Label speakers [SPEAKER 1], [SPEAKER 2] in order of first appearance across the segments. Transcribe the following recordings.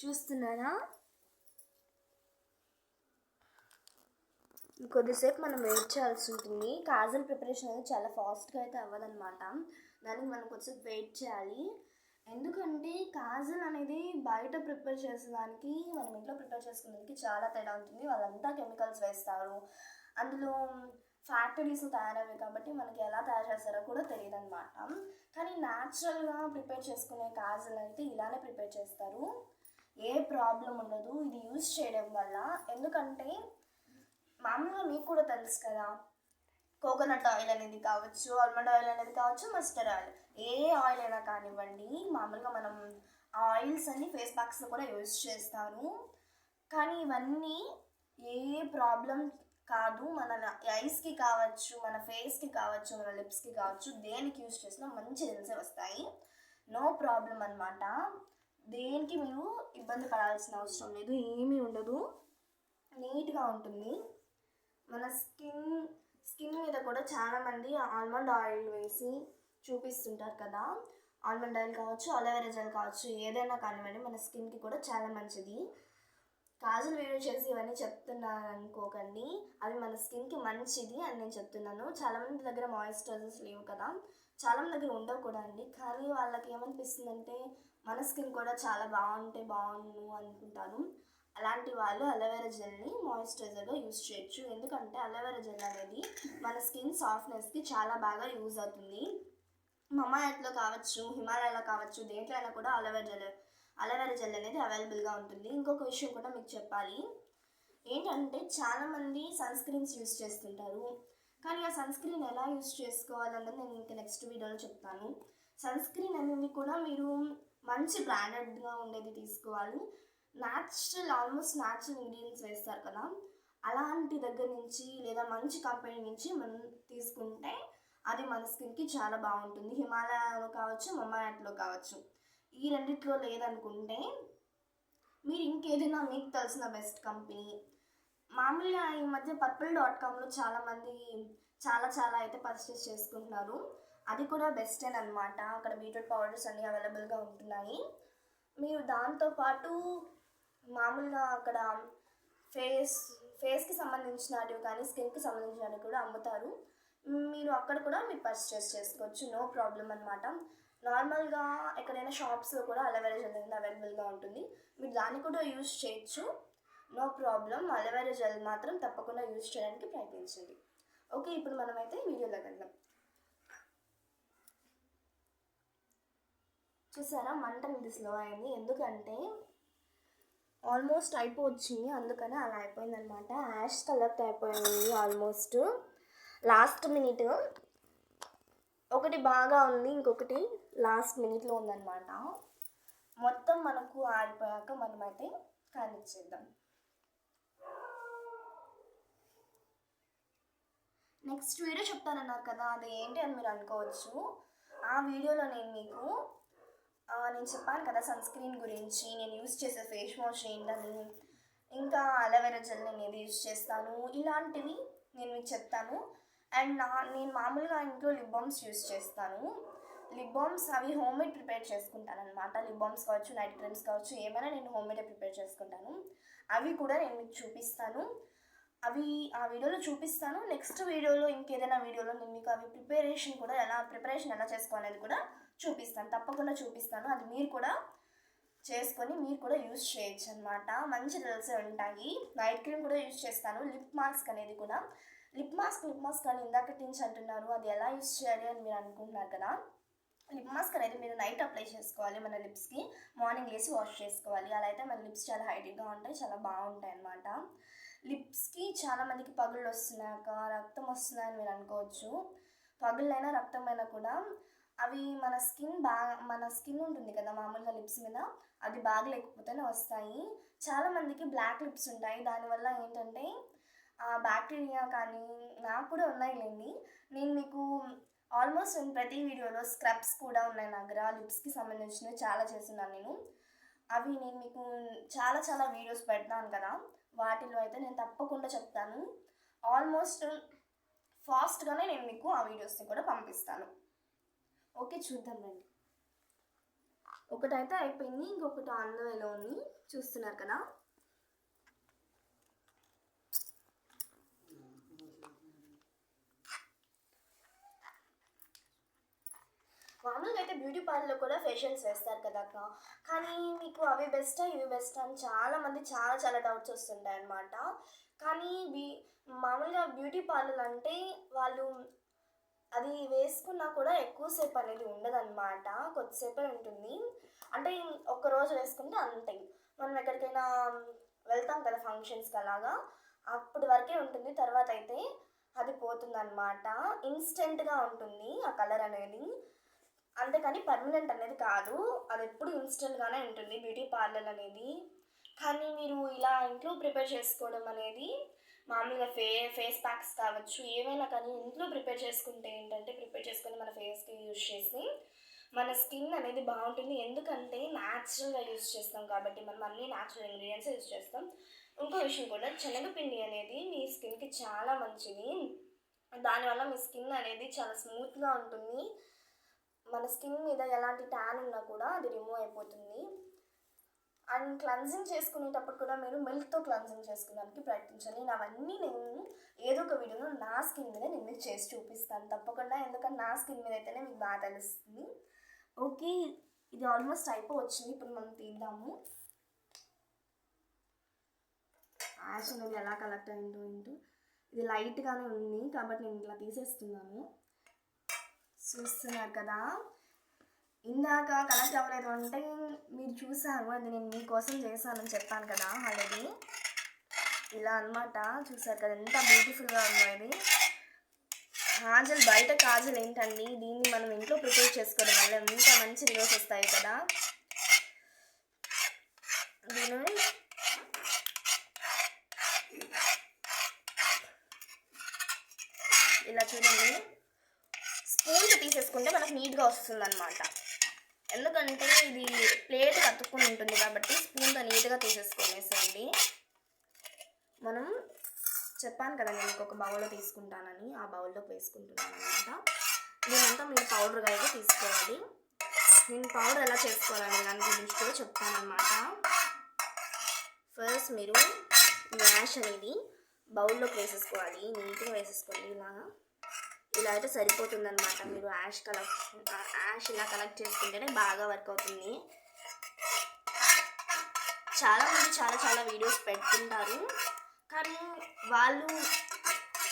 [SPEAKER 1] చూస్తున్నారా? కొద్దిసేపు మనం వెయిట్ చేయాల్సి ఉంటుంది. కాజల్ ప్రిపరేషన్ అనేది చాలా ఫాస్ట్గా అయితే అవ్వదన్నమాట. దానికి మనం కొద్దిసేపు వెయిట్ చేయాలి. ఎందుకంటే కాజల్ అనేది బయట ప్రిపేర్ చేసేదానికి మనం ఇంట్లో ప్రిపేర్ చేసుకునేదానికి చాలా తేడా ఉంటుంది. వాళ్ళంతా కెమికల్స్ వేస్తారు, అందులో ఫ్యాక్టరీస్ తయారయ్యాయి కాబట్టి మనకి ఎలా తయారు చేస్తారో కూడా తెలియదు అనమాట. కానీ న్యాచురల్గా ప్రిపేర్ చేసుకునే కాజల్ అయితే ఇలానే ప్రిపేర్ చేస్తారు, ఏ ప్రాబ్లం ఉండదు ఇది యూజ్ చేయడం వల్ల. ఎందుకంటే మామూలుగా మీకు కూడా తెలుసు కదా, కోకోనట్ ఆయిల్ అనేది కావచ్చు, ఆల్మండ్ ఆయిల్ అనేది కావచ్చు, మస్టర్డ్ ఆయిల్, ఏ ఆయిల్ అయినా కానివ్వండి, మామూలుగా మనం ఆయిల్స్ అన్ని ఫేస్ ప్యాక్స్లో కూడా యూజ్ చేస్తారు. కానీ ఇవన్నీ ఏ ప్రాబ్లం కాదు, మన ఐస్కి కావచ్చు, మన ఫేస్కి కావచ్చు, మన లిప్స్కి కావచ్చు, దేనికి యూజ్ చేసినా మంచి రిజల్ట్స్ వస్తాయి, నో ప్రాబ్లం అనమాట. దేనికి మీరు ఇబ్బంది పడాల్సిన అవసరం లేదు, ఏమీ ఉండదు, నీట్గా ఉంటుంది. మన స్కిన్ మీద కూడా చాలామంది ఆల్మండ్ ఆయిల్ వేసి చూపిస్తుంటారు కదా, ఆల్మండ్ ఆయిల్ కావచ్చు, అలోవెరా జెల్ కావచ్చు, ఏదైనా కానివ్వండి మన స్కిన్కి కూడా చాలా మంచిది. కాజల్ వీడియో చేసి ఇవన్నీ చెప్తున్నాను అనుకోకండి, అవి మన స్కిన్కి మంచిది అని నేను చెప్తున్నాను. చాలామంది దగ్గర మాయిశ్చరైజర్స్ లేవు కదా, చాలామంది దగ్గర ఉండవు కూడా అండి. కానీ వాళ్ళకి ఏమనిపిస్తుందంటే మన స్కిన్ కూడా చాలా బాగుంటే బాగుండు అనుకుంటాను. అలాంటి వాళ్ళు అలోవెరా జెల్ని మాయిశ్చరైజర్గా యూజ్ చేయొచ్చు. ఎందుకంటే అలోవెరా జెల్ అనేది మన స్కిన్ సాఫ్ట్నెస్కి చాలా బాగా యూజ్ అవుతుంది. మమ్మా ఎర్త్లో కావచ్చు, హిమాలయాలో కావచ్చు, దేంట్లో అయినా కూడా అలోవెరా జెల్ అనేది అవైలబుల్గా ఉంటుంది. ఇంకొక విషయం కూడా మీకు చెప్పాలి ఏంటంటే, చాలామంది సన్ స్క్రీన్స్ యూజ్ చేస్తుంటారు, కానీ ఆ సన్ స్క్రీన్ ఎలా యూజ్ చేసుకోవాలన్నది నేను ఇంకా నెక్స్ట్ వీడియోలో చెప్తాను. సన్ స్క్రీన్ అనేది కూడా మీరు మంచి బ్రాండెడ్గా ఉండేది తీసుకోవాలి. ఆల్మోస్ట్ న్యాచురల్ ఇంగ్రీడియంట్స్ వేస్తారు కదా, అలాంటి దగ్గర నుంచి లేదా మంచి కంపెనీ నుంచి మనం తీసుకుంటే అది మన స్కిన్కి చాలా బాగుంటుంది. హిమాలయాలో కావచ్చు, మమ్మా ఎర్త్లో కావచ్చు, ఈ రెండిట్లో లేదనుకుంటే మీరు ఇంకేదైనా మీకు తెలిసిన బెస్ట్ కంపెనీ, మామూలుగా ఈ మధ్య purple.comలో చాలామంది చాలా అయితే పర్చేస్ చేసుకుంటున్నారు, అది కూడా బెస్టే అనమాట. అక్కడ బీట్రూట్ పౌడర్స్ అన్నీ అవైలబుల్గా ఉంటున్నాయి. మీరు దాంతోపాటు మామూలుగా అక్కడ ఫేస్కి సంబంధించినవి కానీ స్కిన్కి సంబంధించినవి కూడా అమ్ముతారు. మీరు అక్కడ కూడా మీరు పర్చేస్ చేసుకోవచ్చు, నో ప్రాబ్లం అనమాట. నార్మల్గా ఎక్కడైనా షాప్స్లో కూడా అలోవెరా జెల్ అనేది అవైలబుల్గా ఉంటుంది, మీరు దాన్ని కూడా యూజ్ చేయొచ్చు, నో ప్రాబ్లం. అలోవెరా జెల్ మాత్రం తప్పకుండా యూజ్ చేయడానికి ప్రయత్నించండి. ఓకే, ఇప్పుడు మనమైతే వీడియోలోకి వెళ్దాం. చూసారా, మంట ఇది స్లో అయింది, ఎందుకంటే ఆల్మోస్ట్ అయిపోవచ్చింది, అందుకని అలా అయిపోయిందనమాట. యాష్ కలర్తో అయిపోయింది ఆల్మోస్ట్. లాస్ట్ మినిట్ ఒకటి బాగా ఉంది, ఇంకొకటి లాస్ట్ మినిట్లో ఉందన్నమాట. మొత్తం మనకు ఆరిపోయాక మనమైతే కానిచ్చేద్దాం. నెక్స్ట్ వీడియో చెప్తానన్నారు కదా, అది ఏంటి అని మీరు అనుకోవచ్చు. ఆ వీడియోలో నేను చెప్పాను కదా సన్ స్క్రీన్ గురించి, నేను యూజ్ చేసే ఫేస్ వాష్ ఏంటని, ఇంకా అలోవెరా జెల్ నేను ఏది యూజ్ చేస్తాను, ఇలాంటివి నేను మీకు చెప్తాను. అండ్ నేను మామూలుగా ఇంట్లో లిప్ బామ్స్ యూజ్ చేస్తాను. లిప్ బామ్స్ అవి హోమ్మేడ్ ప్రిపేర్ చేసుకుంటాను అనమాట. లిప్ బామ్స్ కావచ్చు, నైట్ క్రీమ్స్ కావచ్చు, ఏమైనా నేను హోమ్మేడే ప్రిపేర్ చేసుకుంటాను. అవి కూడా నేను మీకు చూపిస్తాను, అవి ఆ వీడియోలో చూపిస్తాను. నెక్స్ట్ వీడియోలో ఇంకేదైనా వీడియోలో నేను మీకు అవి ప్రిపరేషన్ ఎలా చేసుకోవాలనేది కూడా చూపిస్తాను, తప్పకుండా చూపిస్తాను. అది మీరు కూడా చేసుకొని మీరు కూడా యూజ్ చేయొచ్చు అనమాట, మంచి రిజల్ట్స్ ఉంటాయి. నైట్ క్రీమ్ కూడా యూజ్ చేస్తాను. లిప్ మాస్క్ అనేది కూడా, లిప్ మాస్క్ అని ఇందాక నుంచి అంటున్నారు, అది ఎలా యూజ్ చేయాలి అని మీరు అనుకుంటున్నారు కదా. లిప్ మాస్క్ అనేది మీరు నైట్ అప్లై చేసుకోవాలి మన లిప్స్కి, మార్నింగ్ లేసి వాష్ చేసుకోవాలి. అలా అయితే మన లిప్స్ చాలా హైటీగా ఉంటాయి, చాలా బాగుంటాయి అన్నమాట. లిప్స్కి చాలామందికి పగుళ్ళు వస్తున్నాక రక్తం వస్తున్నాయని మీరు అనుకోవచ్చు. పగుళ్ళైనా రక్తమైనా కూడా అవి మన స్కిన్ ఉంటుంది కదా మామూలుగా లిప్స్ మీద, అది బాగలేకపోతేనే వస్తాయి. చాలామందికి బ్లాక్ లిప్స్ ఉంటాయి, దానివల్ల ఏంటంటే బ్యాక్టీరియా కానీ, నాకు కూడా ఉన్నాయిలేండి. నేను మీకు ఆల్మోస్ట్ ప్రతి వీడియోలో స్క్రబ్స్ కూడా ఉన్నాయి నా దగ్గర, లిప్స్కి సంబంధించినవి చాలా చేస్తున్నాను నేను. అవి నేను మీకు చాలా వీడియోస్ పెడతాను కదా, వాటిలో అయితే నేను తప్పకుండా చెప్తాను. ఆల్మోస్ట్ ఫాస్ట్గానే నేను మీకు ఆ వీడియోస్ని కూడా పంపిస్తాను. ఓకే, చూద్దాం రండి. ఒకటైతే అయిపోయింది, ఇంకొకటి ఆన్ ద వేలో ఉంది, చూస్తున్నారు కదా. మామూలుగా అయితే బ్యూటీ పార్లర్లో కూడా ఫేషియల్స్ వేస్తారు కదా అక్క, కానీ మీకు అవి బెస్టా ఇవి బెస్టా అని చాలామంది చాలా డౌట్స్ వస్తుంటాయి అన్నమాట. కానీ మామూలుగా బ్యూటీ పార్లర్ అంటే వాళ్ళు అది వేసుకున్నా కూడా ఎక్కువసేపు అనేది ఉండదన్నమాట, కొద్దిసేపే ఉంటుంది. అంటే ఒక్కరోజు వేసుకుంటే అంతే, మనం ఎక్కడికైనా వెళ్తాం కదా ఫంక్షన్స్కి అలాగా, అప్పటి వరకే ఉంటుంది, తర్వాత అయితే అది పోతుందన్నమాట. ఇన్స్టెంట్గా ఉంటుంది ఆ కలర్ అనేది, అంతేకాని పర్మనెంట్ అనేది కాదు, అది ఎప్పుడు ఇన్స్టెంట్గానే ఉంటుంది బ్యూటీ పార్లర్ అనేది. కానీ మీరు ఇలా ఇంట్లో ప్రిపేర్ చేసుకోవడం అనేది మామూలుగా ఫేస్ ప్యాక్స్ కావచ్చు, ఏమైనా కానీ ఇంట్లో ప్రిపేర్ చేసుకుంటే ఏంటంటే, ప్రిపేర్ చేసుకొని మన ఫేస్కి యూజ్ చేసి మన స్కిన్ అనేది బాగుంటుంది. ఎందుకంటే న్యాచురల్గా యూజ్ చేస్తాం కాబట్టి, మనం అన్ని న్యాచురల్ ఇంగ్రీడియంట్స్ యూజ్ చేస్తాం. ఇంకో విషయం కూడా, శనగపిండి అనేది మీ స్కిన్కి చాలా మంచిది, దానివల్ల మీ స్కిన్ అనేది చాలా స్మూత్గా ఉంటుంది. మన స్కిన్ మీద ఎలాంటి ట్యాన్ ఉన్నా కూడా అది రిమూవ్ అయిపోతుంది. అండ్ క్లెన్జింగ్ చేసుకునేటప్పుడు కూడా మీరు మిల్క్తో క్లెన్జింగ్ చేసుకోవడానికి ప్రయత్నించాలి. నేను ఏదో ఒక వీడియోలో నా స్కిన్ మీద నేను మీకు చేసి చూపిస్తాను తప్పకుండా, ఎందుకంటే నా స్కిన్ మీద అయితేనే మీకు బాగా తెలుస్తుంది. ఓకే, ఇది ఆల్మోస్ట్ అయిపోవచ్చింది, ఇప్పుడు మనం తీద్దాము. యాష్ అనేది ఎలా కలెక్ట్ అయిందో ఏంటో, ఇది లైట్గానే ఉంది కాబట్టి నేను ఇట్లా తీసేస్తున్నాను. చూస్తున్నారు కదా, ఇందాక కలెక్ట్ అవ్వలేదు అంటే మీరు చూసారు, అది నేను మీకోసం చేశానని చెప్పాను కదా ఆల్రెడీ. ఇలా అనమాట, చూసారు కదా ఎంత బ్యూటిఫుల్గా ఉందో ఇది. కాజల్, బయట కాజల్ ఏంటండి, దీన్ని మనం ఇంట్లో ప్రిపేర్ చేసుకోవడం వల్ల ఎంత మంచి రిజల్ట్స్ వస్తాయి కదా. దీన్ని ఇలా చూడండి, స్పూన్తో తీసేసుకుంటే మనకు నీట్గా వస్తుంది అనమాట. ఎందుకంటే ఇది ప్లేట్ కతుక్కుని ఉంటుంది కాబట్టి స్పూన్తో నీట్గా తీసేసుకునేసేయండి. మనం చెప్పాను కదా నేను ఇంకొక బౌల్లో తీసుకుంటానని, ఆ బౌల్లోకి వేసుకుంటున్నాను అనమాట. దీనంతా మీరు పౌడర్గా అయితే తీసుకోవాలి. నేను పౌడర్ ఎలా చేసుకోవాలని దాని గురించి కూడా చెప్తానమాట. ఫస్ట్ మీరు యాష్ అనేది బౌల్లోకి వేసేసుకోవాలి, నీట్గా వేసేసుకోండి. ఇలా అయితే సరిపోతుందన్నమాట. మీరు యాష్ ఇలా కలెక్ట్ చేసుకుంటేనే బాగా వర్క్ అవుతుంది. చాలామంది చాలా వీడియోస్ పెడుతుంటారు, కానీ వాళ్ళు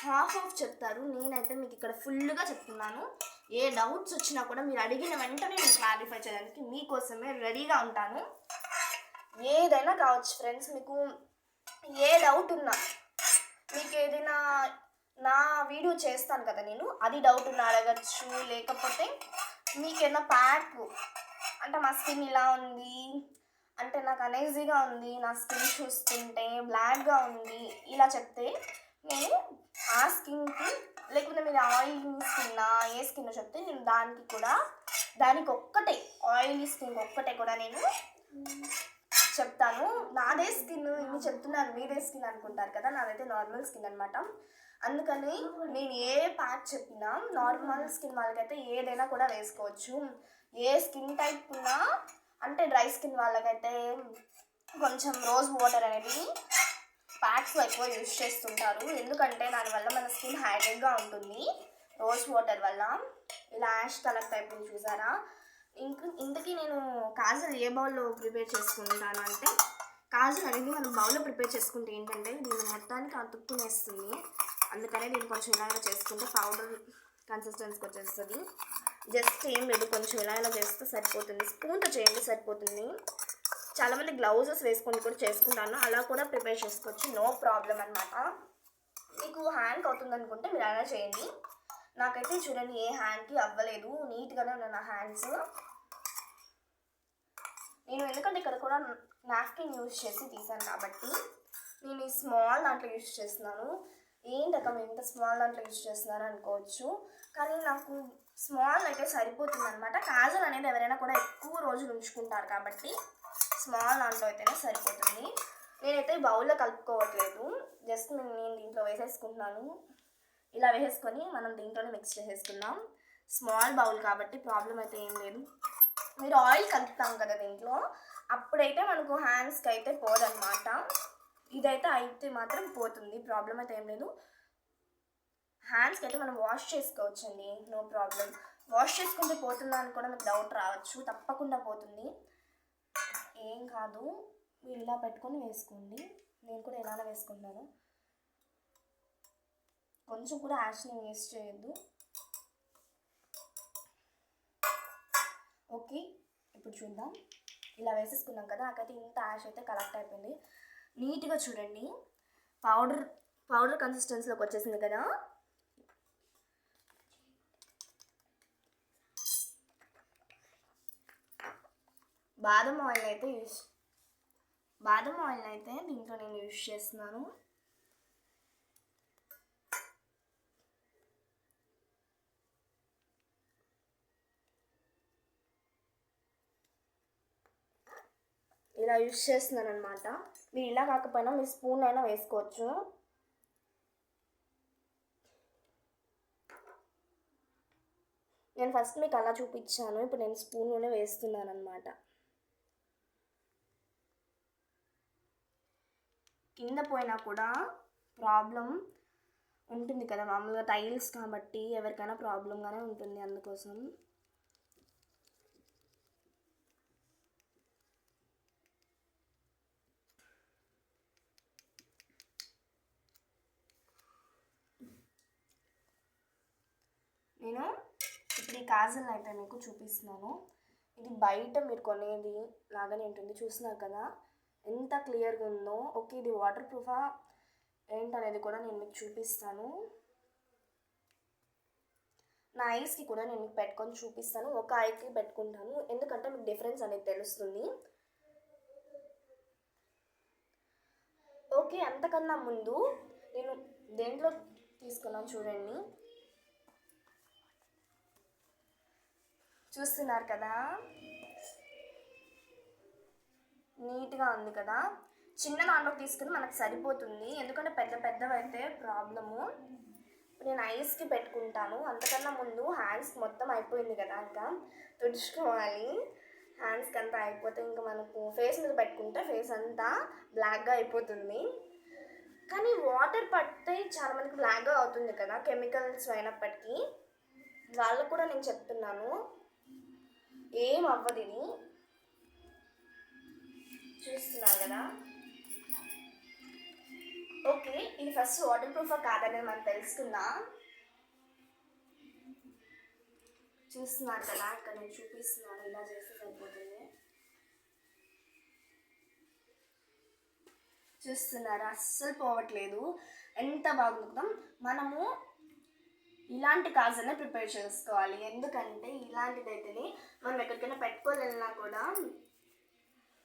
[SPEAKER 1] హాఫ్ చెప్తారు. నేనైతే మీకు ఇక్కడ ఫుల్గా చెప్తున్నాను. ఏ డౌట్స్ వచ్చినా కూడా మీరు అడిగిన వెంటనే నేను క్లారిఫై చేయడానికి మీకోసమే రెడీగా ఉంటాను. ఏదైనా కావచ్చు ఫ్రెండ్స్, మీకు ఏ డౌట్ ఉన్నా, మీకు ఏదైనా నా వీడియో చేస్తాను కదా నేను, అది డౌట్ ఉన్నా అడగచ్చు. లేకపోతే మీకేనా ప్యాక్ అంటే మా స్కిన్ ఇలా ఉంది అంటే నాకు అనేజీగా ఉంది, నా స్కిన్ చూస్తుంటే బ్లాక్గా ఉంది, ఇలా చెప్తే నేను ఆ స్కిన్కి, లేకపోతే మీరు ఆయిల్ స్కిన్ ఏ స్కిన్ చెప్తే నేను దానికి ఒక్కటే ఆయిలీ స్కిన్ ఒక్కటే కూడా నేను చెప్తాను. నాదే స్కిన్ ఇన్ని చెప్తున్నాను, మీదే స్కిన్ అనుకుంటారు కదా, నాదైతే నార్మల్ స్కిన్ అనమాట. అందుకని నేను ఏ ప్యాక్ చెప్పినా నార్మల్ స్కిన్ వాళ్ళకైతే ఏదైనా కూడా వేసుకోవచ్చు. ఏ స్కిన్ టైప్ ఉన్నా, అంటే డ్రై స్కిన్ వాళ్ళకైతే కొంచెం రోజ్ వాటర్ అనేది ప్యాక్స్ ఎక్కువ యూజ్ చేస్తుంటారు, ఎందుకంటే దానివల్ల మన స్కిన్ హైడ్రేట్గా ఉంటుంది రోజ్ వాటర్ వల్ల. ఇలా యాష్ కలర్ టైప్ చూసారా. ఇంతకీ నేను కాజల్ ఏ బౌల్లో ప్రిపేర్ చేసుకుంటాను అంటే, కాజల్ అనేది మనం బౌల్లో ప్రిపేర్ చేసుకుంటే ఏంటంటే దీన్ని మొత్తానికి అతుక్కునేస్తుంది. అందుకనే నేను కొంచెం ఇలా చేసుకుంటే పౌడర్ కన్సిస్టెన్సీకి వచ్చేస్తుంది. జస్ట్ ఏం లేదు, కొంచెం ఇలా చేస్తే సరిపోతుంది. స్పూన్తో చేయండి సరిపోతుంది. చాలామంది గ్లౌజెస్ వేసుకొని కూడా చేసుకుంటాను, అలా కూడా ప్రిపేర్ చేసుకోవచ్చు, నో ప్రాబ్లం అనమాట. మీకు హ్యాండ్కి అవుతుంది అనుకుంటే మీరు అలా చేయండి. నాకైతే చూడండి ఏ హ్యాండ్కి అవ్వలేదు, నీట్గానే ఉన్నాయి నా హ్యాండ్స్. నేను ఎందుకంటే ఇక్కడ కూడా నాప్కిన్ యూజ్ చేసి తీసాను కాబట్టి నేను ఈ స్మాల్ దాంట్లో యూజ్ చేస్తున్నాను. ఏంటక్క మేము ఇంత స్మాల్ దాంట్లో యూజ్ చేస్తున్నారు అనుకోవచ్చు, కానీ నాకు స్మాల్ అయితే సరిపోతుంది అనమాట. కాజల్ అనేది ఎవరైనా కూడా ఎక్కువ రోజులు ఉంచుకుంటారు కాబట్టి స్మాల్ దాంట్లో అయితేనే సరిపోతుంది. నేనైతే బౌల్లో కలుపుకోవట్లేదు, జస్ట్ నేను దీంట్లో వేసేసుకుంటున్నాను. ఇలా వేసేసుకొని మనం దీంట్లోనే మిక్స్ చేసేసుకుందాం. స్మాల్ బౌల్ కాబట్టి ప్రాబ్లం అయితే ఏం లేదు. మీరు ఆయిల్ కలుపుతాం కదా దీంట్లో, అప్పుడైతే మనకు హ్యాండ్స్కి అయితే పోదన్నమాట. ఇదైతే అయితే మాత్రం పోతుంది, ప్రాబ్లం అయితే ఏం లేదు. హ్యాండ్స్కి అయితే మనం వాష్ చేసుకోవచ్చండి, నో ప్రాబ్లం. వాష్ చేసుకుంటే పోతుందా అని కూడా మీకు డౌట్ రావచ్చు, తప్పకుండా పోతుంది, ఏం కాదు. మీరు ఇలా పెట్టుకొని వేసుకోండి, నేను కూడా ఇలానే వేసుకుంటున్నాను. కొంచెం కూడా యాష్ని వేస్ట్ చేయొద్దు. ఓకే, ఇప్పుడు చూద్దాం. ఇలా వేసేసుకున్నాం కదా, నాకైతే ఇంత యాష్ అయితే కలెక్ట్ అయిపోయింది. నీట్గా చూడండి, పౌడర్ కన్సిస్టెన్సీలోకి వచ్చేసింది కదా. బాదం ఆయిల్ అయితే దీంట్లో నేను యూజ్ చేస్తున్నాను. ఇలా యూజ్ చేస్తున్నాను అనమాట. మీరు ఇలా కాకపోయినా మీ స్పూన్ అయినా వేసుకోవచ్చు. నేను ఫస్ట్ మీకు అలా చూపించాను, ఇప్పుడు నేను స్పూన్లోనే వేస్తున్నాను అనమాట. కింద పోయినా కూడా ప్రాబ్లం ఉంటుంది కదా, మామూలుగా టైల్స్ కాబట్టి ఎవరికైనా ప్రాబ్లంగానే ఉంటుంది, అందుకోసం. నేను ఇప్పుడు ఈ కాజల్ అయితే మీకు చూపిస్తున్నాను. ఇది బయట మీరు కొనేది లాగానే ఉంటుంది, చూస్తున్నారు కదా ఎంత క్లియర్గా ఉందో. ఓకే, ఇది వాటర్ ప్రూఫా ఏంటనేది కూడా నేను మీకు చూపిస్తాను. నా ఐస్కి కూడా నేను మీకు పెట్టుకొని చూపిస్తాను. ఒక ఐకి పెట్టుకుంటాను, ఎందుకంటే మీకు డిఫరెన్స్ అనేది తెలుస్తుంది. ఓకే, అంతకన్నా ముందు నేను దేంట్లో తీసుకున్నాను చూడండి, చూస్తున్నారు కదా, నీట్గా ఉంది కదా. చిన్న దాంట్లో తీసుకుని మనకు సరిపోతుంది, ఎందుకంటే పెద్దవి అయితే ప్రాబ్లము. నేను ఐస్కి పెట్టుకుంటాను. అంతకన్నా ముందు హ్యాండ్స్కి మొత్తం అయిపోయింది కదా, ఇంకా తుడుచుకోవాలి. హ్యాండ్స్కి అంతా అయిపోతే ఇంకా మనకు ఫేస్ మీద పెట్టుకుంటే ఫేస్ అంతా బ్లాక్గా అయిపోతుంది. కానీ వాటర్ పడితే చాలా మందికి బ్లాక్గా అవుతుంది కదా, కెమికల్స్ అయినప్పటికీ. వాళ్ళకు కూడా నేను చెప్తున్నాను, ఏం అవ్వదు ఇది. చూస్తున్నారు కదా. ఓకే, ఇది ఫస్ట్ వాటర్ ప్రూఫా కాదనేది మనం తెలుసుకుందాం. చూస్తున్నారు కదా, ఇక్కడ నేను చూపిస్తున్నాను, ఇలా చేస్తే సరిపోతుంది. చూస్తున్నారా, అస్సలు పోవట్లేదు, ఎంత బాగుంది కదా. మనము ఇలాంటి కాజల్నే ప్రిపేర్ చేసుకోవాలి, ఎందుకంటే ఇలాంటిదైతేనే మనం ఎక్కడికైనా పెట్టుకోవాలన్నా కూడా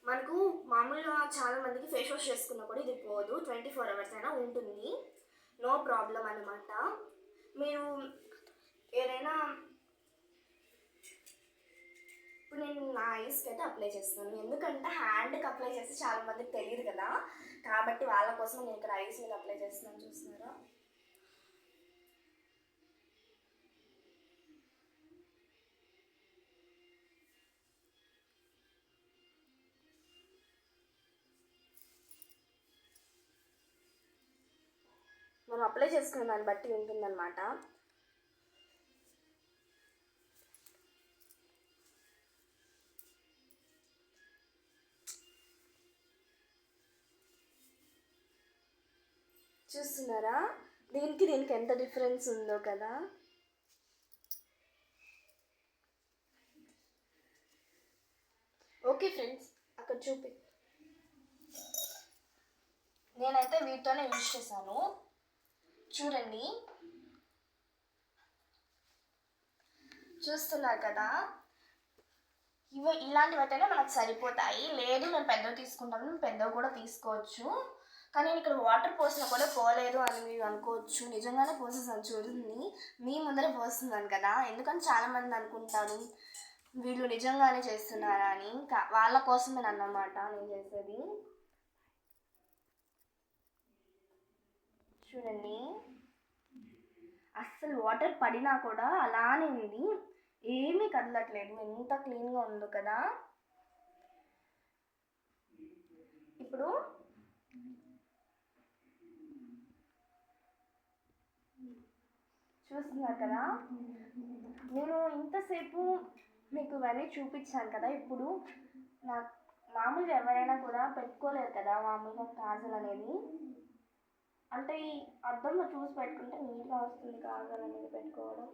[SPEAKER 1] మనకు మామూలుగా చాలా మందికి ఫేస్ వాష్ చేసుకున్నా కూడా ఇది పోదు, 24 hours అయినా ఉంటుంది, నో ప్రాబ్లం అనమాట. మీరు ఏదైనా ఇప్పుడు నేను నా ఐస్కి అయితే అప్లై చేస్తాను, ఎందుకంటే హ్యాండ్కి అప్లై చేస్తే చాలా మందికి తెలియదు కదా, కాబట్టి వాళ్ళ కోసం నేను ఇక్కడ ఐస్ మీద అప్లై చేస్తున్నాను. చూస్తున్నారా, మనం అప్లై చేసుకున్న దాన్ని బట్టి ఉంటుందన్నమాట. చూస్తున్నారా, దీనికి ఎంత డిఫరెన్స్ ఉందో కదా. ఓకే ఫ్రెండ్స్, అక్కడ నేనైతే వీటితోనే యూజ్ చేశాను, చూడండి. చూస్తున్నారు కదా, ఇలాంటివి అయితేనే మనకు సరిపోతాయి. లేదు నేను పెద్దవి తీసుకుంటాను, పెద్దవి కూడా తీసుకోవచ్చు. కానీ నేను ఇక్కడ వాటర్ పోసినా కూడా పోలేదు అని మీరు అనుకోవచ్చు, నిజంగానే పోసేసాను చూడండి, మీ ముందరే పోస్తున్నాను కదా. ఎందుకంటే చాలామంది అనుకుంటారు వీళ్ళు నిజంగానే చేస్తున్నారా అని, వాళ్ళ కోసమే అన్నమాట నేను చేసేది. చూడండి, అస్సలు వాటర్ పడినా కూడా అలానే ఉంది, ఏమీ కదలట్లేదు, ఎంత క్లీన్గా ఉందో కదా. ఇప్పుడు చూస్తున్నారు కదా, నేను ఇంతసేపు మీకు ఇవన్నీ చూపించాను కదా. ఇప్పుడు నాకు మామూలుగా ఎవరైనా కూడా పెట్టుకోలేరు కదా మామూలుగా కాజల్ అనేది. అంటే ఈ అద్దంలో చూసి పెట్టుకుంటే నీట్గా వస్తుంది కాజల్ అనేది పెట్టుకోవడం.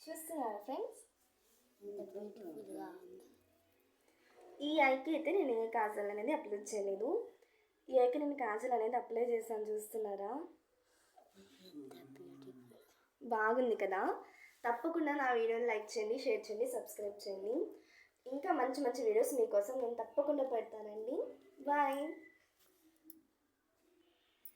[SPEAKER 1] చూస్తున్నారా ఫ్రెండ్స్, ఈ ఐకి అయితే నేను ఏ కాజల్ అనేది అప్లై చేయలేదు. ఈ ఐకి నేను కాజల్ అనేది అప్లై చేశాను, చూస్తున్నారా. బాగుంది కదా. తప్పకుండా నా వీడియోని లైక్ చేయండి, షేర్ చేయండి, సబ్స్క్రైబ్ చేయండి. ఇంకా మంచి మంచి వీడియోస్ మీకోసం నేను తప్పకుండా పెడతానండి. బాయ్.